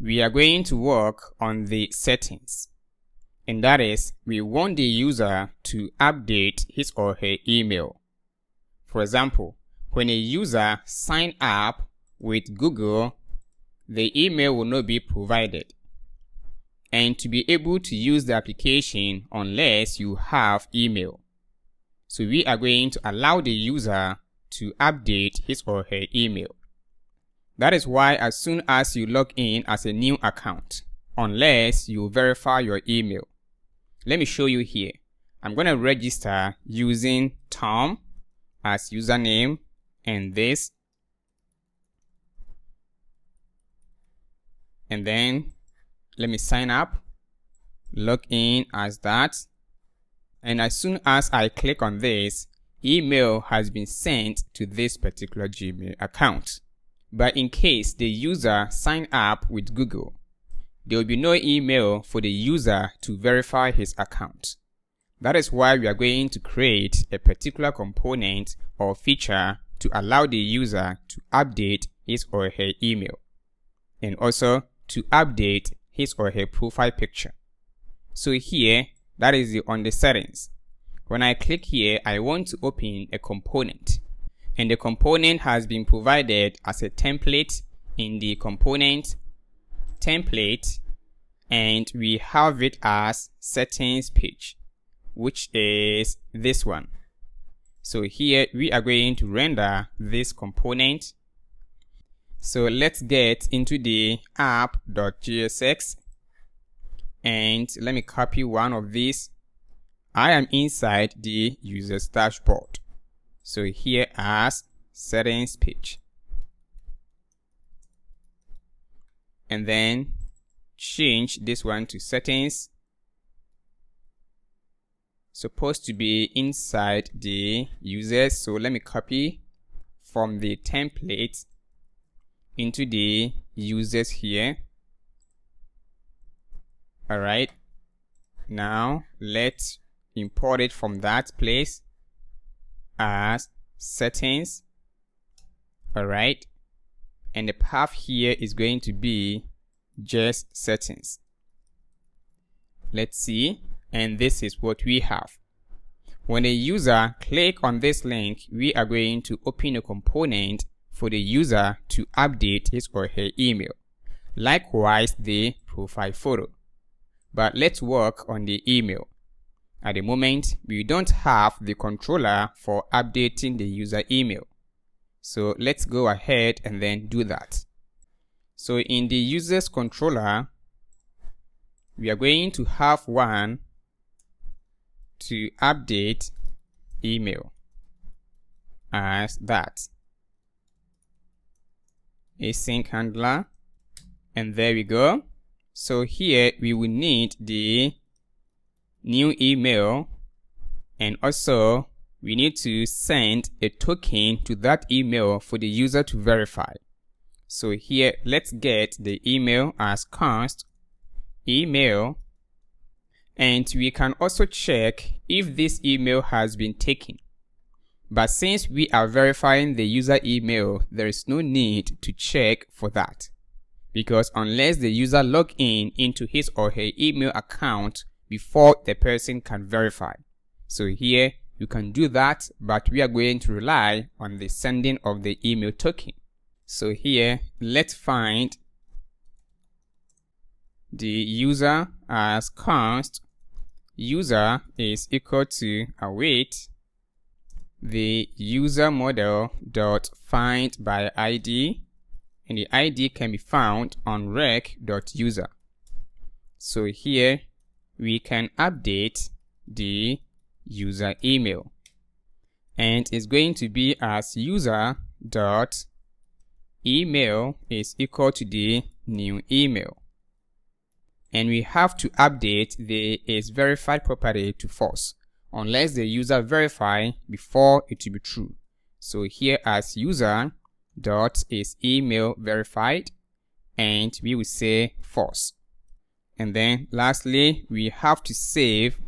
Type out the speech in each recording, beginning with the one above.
we are going to work on the settings. And that is, we want the user to update his or her email. For example, when a user signs up with Google, the email will not be provided. And to be able to use the application unless you have email. So we are going to allow the user to update his or her email. That is why as soon as you log in as a new account, unless you verify your email. Let me show you here. I'm going to register using Tom as username and this. And then let me sign up, log in as that. And as soon as I click on this, email has been sent to this particular Gmail account. But in case the user sign up with Google, there will be no email for the user to verify his account. That is why we are going to create a particular component or feature to allow the user to update his or her email and also to update his or her profile picture. So here, that is on the settings. When I click here, I want to open a component. And the component has been provided as a template in the component template, and we have it as settings page, which is this one. So here we are going to render this component. So let's get into the app.jsx, and let me copy one of these. I am inside the user's dashboard. So here as settings page. And then change this one to settings. Supposed to be inside the users. So let me copy from the template into the users here. Alright. Now let's import it from that place as settings. Alright. And the path here is going to be just settings. Let's see. And this is what we have. When a user click on this link, we are going to open a component for the user to update his or her email. Likewise, the profile photo. But let's work on the email. At the moment, we don't have the controller for updating the user email. So let's go ahead and then do that. So in the user's controller, we are going to have one to update email as that. Async handler. And there we go. So here we will need the new email, and also we need to send a token to that email for the user to verify. So here, let's get the email as const email, and we can also check if this email has been taken. But since we are verifying the user email, there is no need to check for that, because unless the user log in into his or her email account before the person can verify. So here you can do that, but we are going to rely on the sending of the email token. So here, let's find the user as const user is equal to await the user model dot find by ID, and the ID can be found on rec.user. So here we can update the user email, and it's going to be as user dot email is equal to the new email, and we have to update the is verified property to false unless the user verify before it will be true. So here as user dot is email verified, and we will say false. And then lastly, we have to save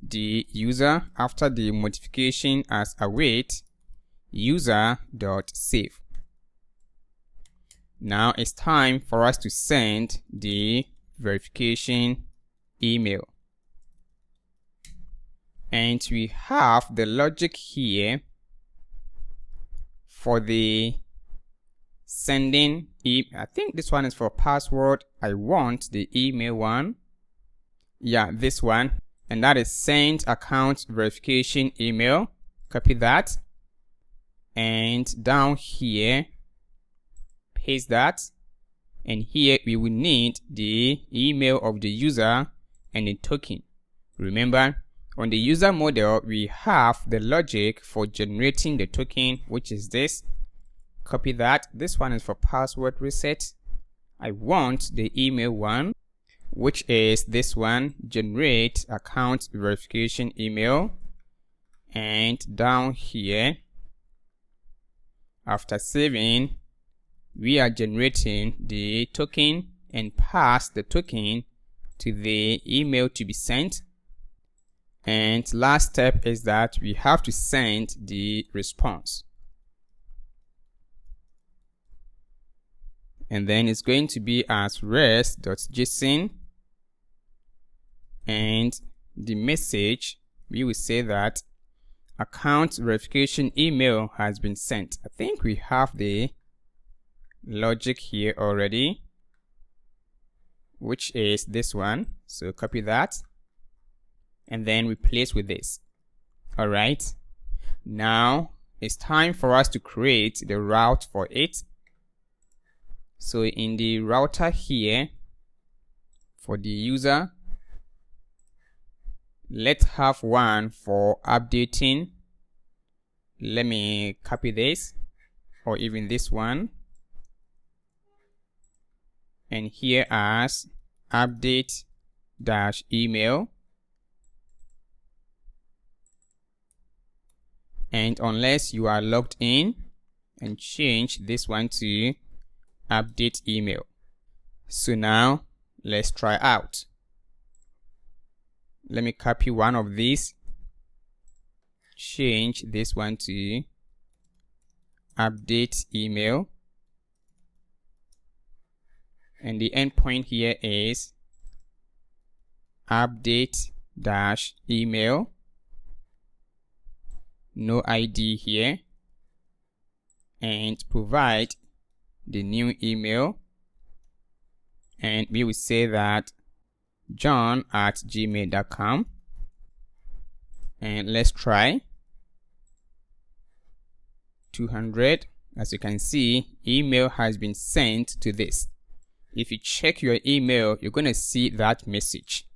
the user after the modification as await user.save. Now it's time for us to send the verification email. And we have the logic here for the sending I think this one is for password. I want the email one. Yeah, this one. And that is send account verification email. Copy that. And down here, paste that. And here we will need the email of the user and the token. Remember, on the user model, we have the logic for generating the token, which is this. Copy that. This one is for password reset. I want the email one, which is this one, generate account verification email. And down here, after saving, we are generating the token and pass the token to the email to be sent. And last step is that we have to send the response. And then it's going to be as res.json. And the message, we will say that account verification email has been sent. I think we have the logic here already, which is this one. So copy that and then replace with this. All right. Now it's time for us to create the route for it. So in the router here, for the user, let's have one for updating. Let me copy this, or even this one. And here as update-email. And unless you are logged in, and change this one to update email. So now let's try out. Let me copy one of these, change this one to update email, and the endpoint here is update-email, no ID here, and provide the new email, and we will say that john@gmail.com. and let's try 200. As you can see, email has been sent to this. If you check your email, you're going to see that message.